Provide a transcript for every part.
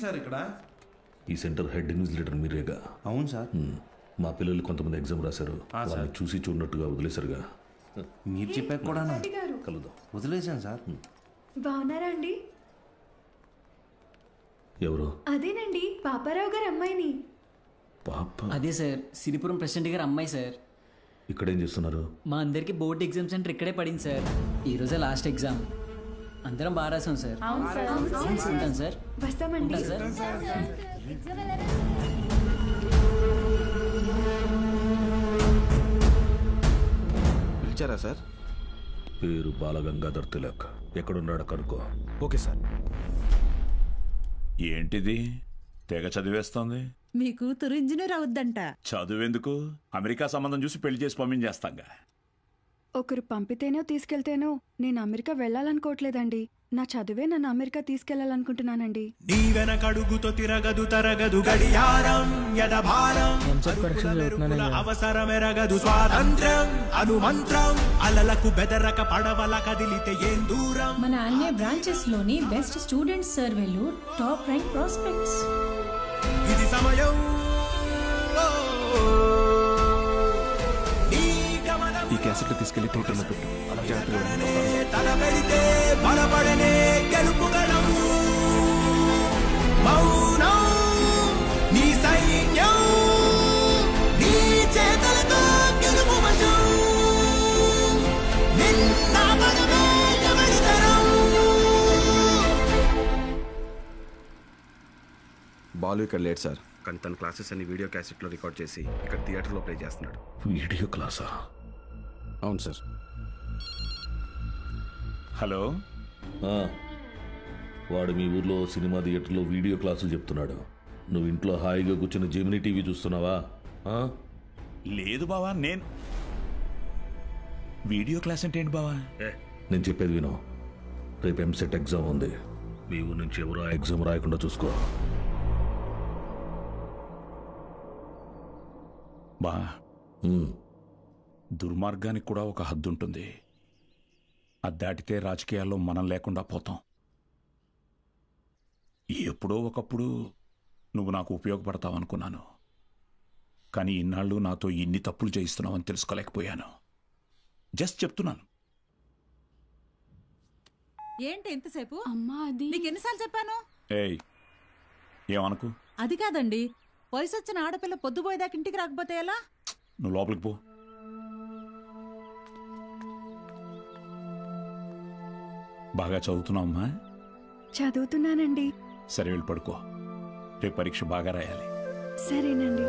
Sir ఇక్కడ? ఈ centre head invigilator మీరేగా? అవును సార్. మా పిల్లలు కొంతమంది ఎగ్జామ్ రాశారు, వాళ్ళని చూసి చూడనట్టుగా వదిలేశారుగా. మీరు చెప్పాక కూడా కలుద్దాం. వదిలేశాను సార్. బాగున్నారా అండి? ఎవరు? అదేనండి, పాపారావు గారు అమ్మాయిని. పాప? అదే సార్, సిరిపురం ప్రెసిడెంట్ గారు అమ్మాయి సార్. ఇక్కడేం చేస్తున్నారు? మా అందరికి బోర్డ్ ఎగ్జామ్ సెంటర్ ఇక్కడే పడింది సార్. ఈరోజే లాస్ట్ ఎగ్జామ్. అందరం బాగా రాసాం సార్. ఉంటాను సార్. వస్తామండి సార్. పిలిచారా సార్? పేరు బాలగంగాధర్ తిలక్. ఎక్కడున్నాడు కనుక్కో. Okay sir. ఏంటిది తెగ చదివేస్తోంది? మీ కూతురు ఇంజనీర్ అవుద్దంట. చదువెందుకు? అమెరికా సంబంధం చూసి పెళ్లి చేసి పంపించేస్తాంగా. ఒకరు పంపితేనో తీసుకెళ్తేనో నేను అమెరికా వెళ్ళాలనుకోవట్లేదండి. నా చదువే నన్ను అమెరికా తీసుకెళ్లాలనుకుంటున్నానండి. నీ వెనకడుగుతో తిరగదు తరగదు గడియారం యదభారం అవసరమెరగదు స్వాతంత్ర్యం అనుమంత్రం అలలకు బెదరక పడవల కదిలితే ఏం దూరం. మన అన్ని బ్రాంచెస్ లోని బెస్ట్ స్టూడెంట్స్ సర్వేలు, టాప్ ర్యాంక్ ప్రాస్పెక్ట్స్. ఇది సమయం. ఈ క్యాసెట్లు తీసుకెళ్లి థియేటర్లో పెట్టు. తల పెడితే బలపడనే గెలుపుగలం. మౌనం నీ సైన్యం, నీ చేతలతో గెలుపు వశం. నిన్న మనమే ఎవరితరం. బాలు ఇక్కడ లేట్ సార్, కానీ తన క్లాసెస్ అన్ని వీడియో క్యాసెట్లో రికార్డ్ చేసి ఇక్కడ థియేటర్లో ప్లే చేస్తున్నాడు. వీడియో క్లాసా? అవును సార్. హలో, వాడు మీ ఊర్లో సినిమా థియేటర్లో వీడియో క్లాసులు చెప్తున్నాడు. నువ్వు ఇంట్లో హాయిగా కూర్చుని జెమినీ టీవీ చూస్తున్నావా? లేదు బావా. వీడియో క్లాస్ అంటే ఏంటి బావా? నేను చెప్పేది విను. రేపు ఎంసెట్ ఎగ్జామ్ ఉంది. మీ ఊరు నుంచి ఎవరు ఆ ఎగ్జామ్ రాయకుండా చూసుకో. బా, దుర్మార్గానికి కూడా ఒక హద్దు ఉంటుంది. అది దాటితే రాజకీయాల్లో మనం లేకుండా పోతాం. ఎప్పుడో ఒకప్పుడు నువ్వు నాకు ఉపయోగపడతావు అనుకున్నాను, కానీ ఇన్నాళ్ళు నాతో ఇన్ని తప్పులు చేయిస్తున్నావని తెలుసుకోలేకపోయాను. జస్ట్ చెప్తున్నాను. ఏంటి ఎంతసేపు? అమ్మా, అది నీకు ఎన్నిసార్లు చెప్పాను? ఏయ్, ఏమనుకు. అది కాదండి, వయసు వచ్చిన ఆడపిల్ల పొద్దుపోయేదాకా ఇంటికి రాకపోతే ఎలా? నువ్వు లోపలికి పో. బాగా చదువుతున్నావమ్మా? చదువుతున్నానండి. సరే, వెళ్ళి పడుకో. రేపు పరీక్ష బాగా రాయాలి. సరేనండి.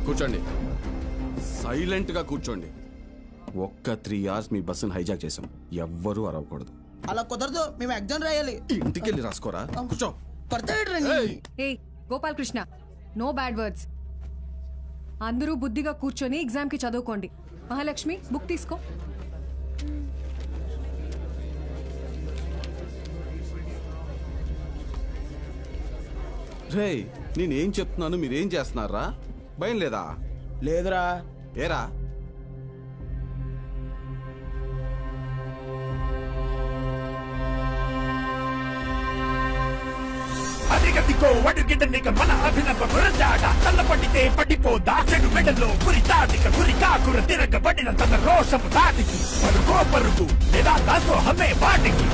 కూర్చోండి, సైలెంట్ గా కూర్చోండి. ఒక్క 3 hours మీ బస్సును హైజాక్ చేసాం. ఎవ్వరూ అరవకూడదు. అలా కుదరదు, మేము ఎగ్జామ్ రాయాలి. ఇంటికి వెళ్ళి రాసుకోరా. కూర్చో. Gopalakrishna, no bad words. అందరూ బుద్ధిగా కూర్చొని ఎగ్జామ్ కి చదువుకోండి. మహాలక్ష్మి, బుక్ తీసుకో. రే, నేనేం చెప్తున్నాను మీరేం చేస్తున్నారా? భయం లేదా? లేదురా. ఏరా? అదిగదిగో అడుగిడనిక మన అభినవ గురజాడ. తల్లపడితే పడిపోదా చెడు మెడలో గురి తాటిక. గురి కాకుర తిరగబడిన తన రోషపు తాటికి. పరుగో పరుగు లేదా దాసోహమే వాటికి.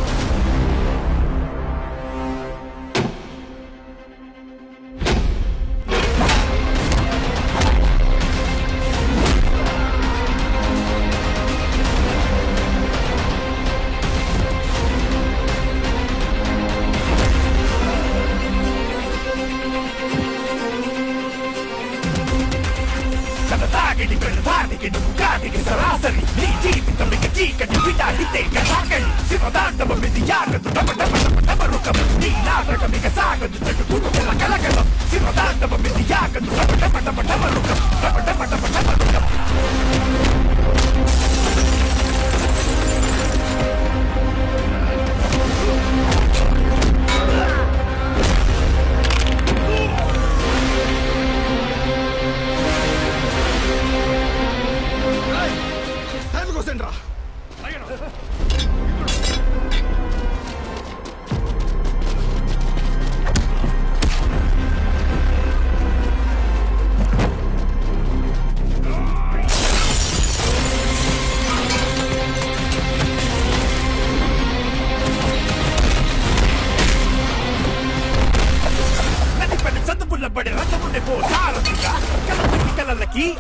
సరాసరి నీ జీవితం చీకటి విడాడితే కసాగడి శివదాండవ మిది యాగదు డమ డమ డమ డమరుకం నీ నాటకమిక సాగదు తడుకుడు కలకలం శివదాండవ మిది యాగదు డమ డమ డమ డమరుకం డమ డమ డమ డమరుకం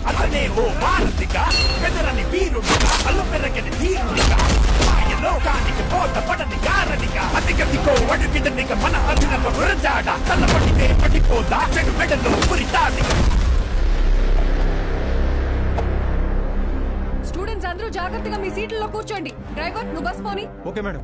అతనే ఓ భారతిగా పెదరని వీరుడిగా అల్లు పెరగని ధీరుడిగా లోకానికి బోధపడని గారడిగా అతిగతికో అడుగిదనిక మన అభినవ గురజాడ తల్లపడితే పడిపోదా చెడు మెడలో పురితాదిగా. స్టూడెంట్స్ అందరూ జాగ్రత్తగా మీ సీట్లలో కూర్చోండి. డ్రైవర్ నువ్వు బస్ పోని. Okay madam.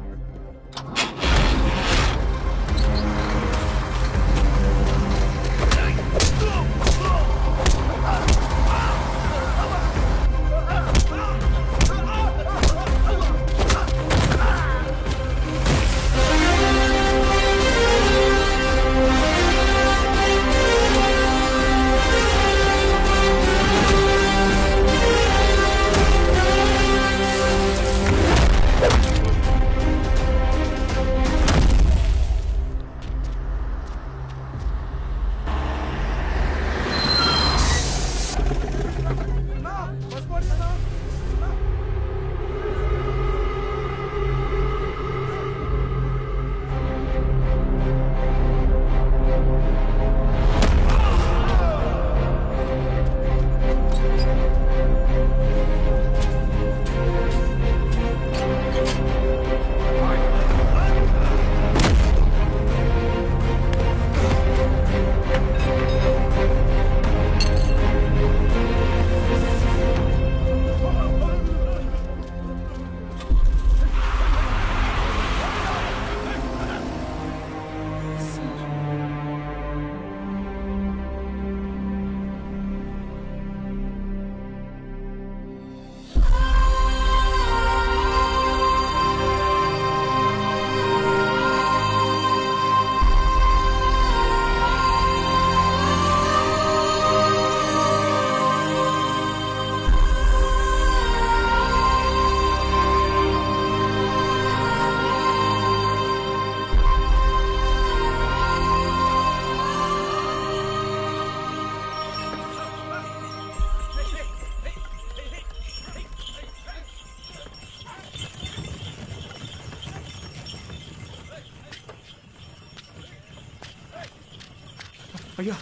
అయ్యా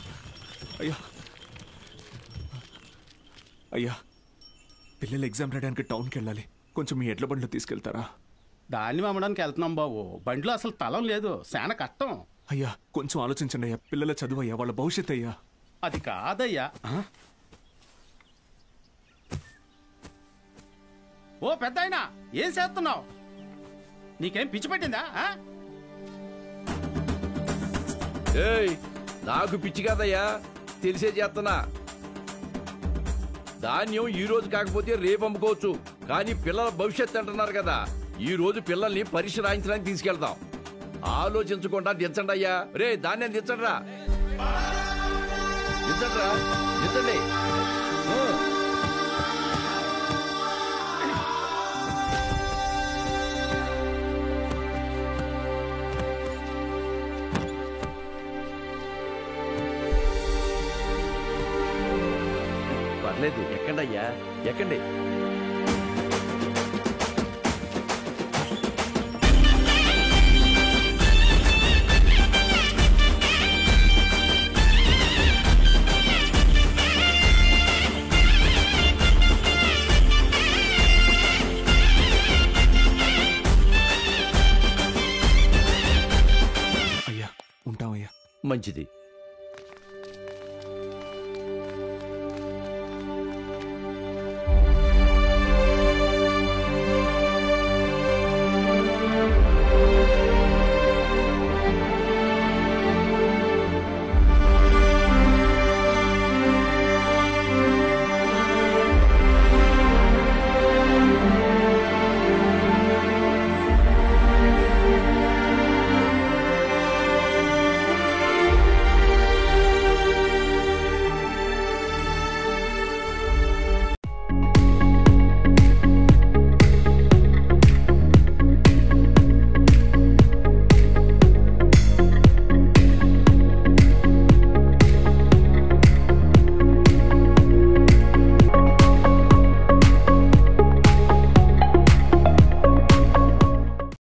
అయ్యా అయ్యా పిల్లలు ఎగ్జామ్ రాయడానికి టౌన్కి వెళ్ళాలి. కొంచెం మీ ఎడ్ల బండిలో తీసుకెళ్తారా? దాన్ని అమ్మడానికి వెళ్తున్నాం బాబు. బండిలో అసలు తలం లేదు, చాలా కష్టం. అయ్యా కొంచెం ఆలోచించండి అయ్యా. పిల్లల చదువు అయ్యా, వాళ్ళ భవిష్యత్ అయ్యా. అది కాదయ్యా. ఓ పెద్ద అయినా ఏం చేస్తున్నావు? నీకేం పిచ్చి పట్టిందా? నాకు పిచ్చి కాదయ్యా, తెలిసే చేస్తున్నా. ధాన్యం ఈ రోజు కాకపోతే రేపు అమ్ముకోవచ్చు, కానీ పిల్లల భవిష్యత్తు అంటున్నారు కదా. ఈ రోజు పిల్లల్ని పరీక్ష రాయించడానికి తీసుకెళ్తాం. ఆలోచించకుండా దించండి అయ్యా. రే ధాన్యం దించండి రా, దించండి రా, దించండి. పర్లేదు, ఎక్కండి అయ్యా, ఎక్కండి. అయ్యా ఉంటామయ్యా. మంచిది.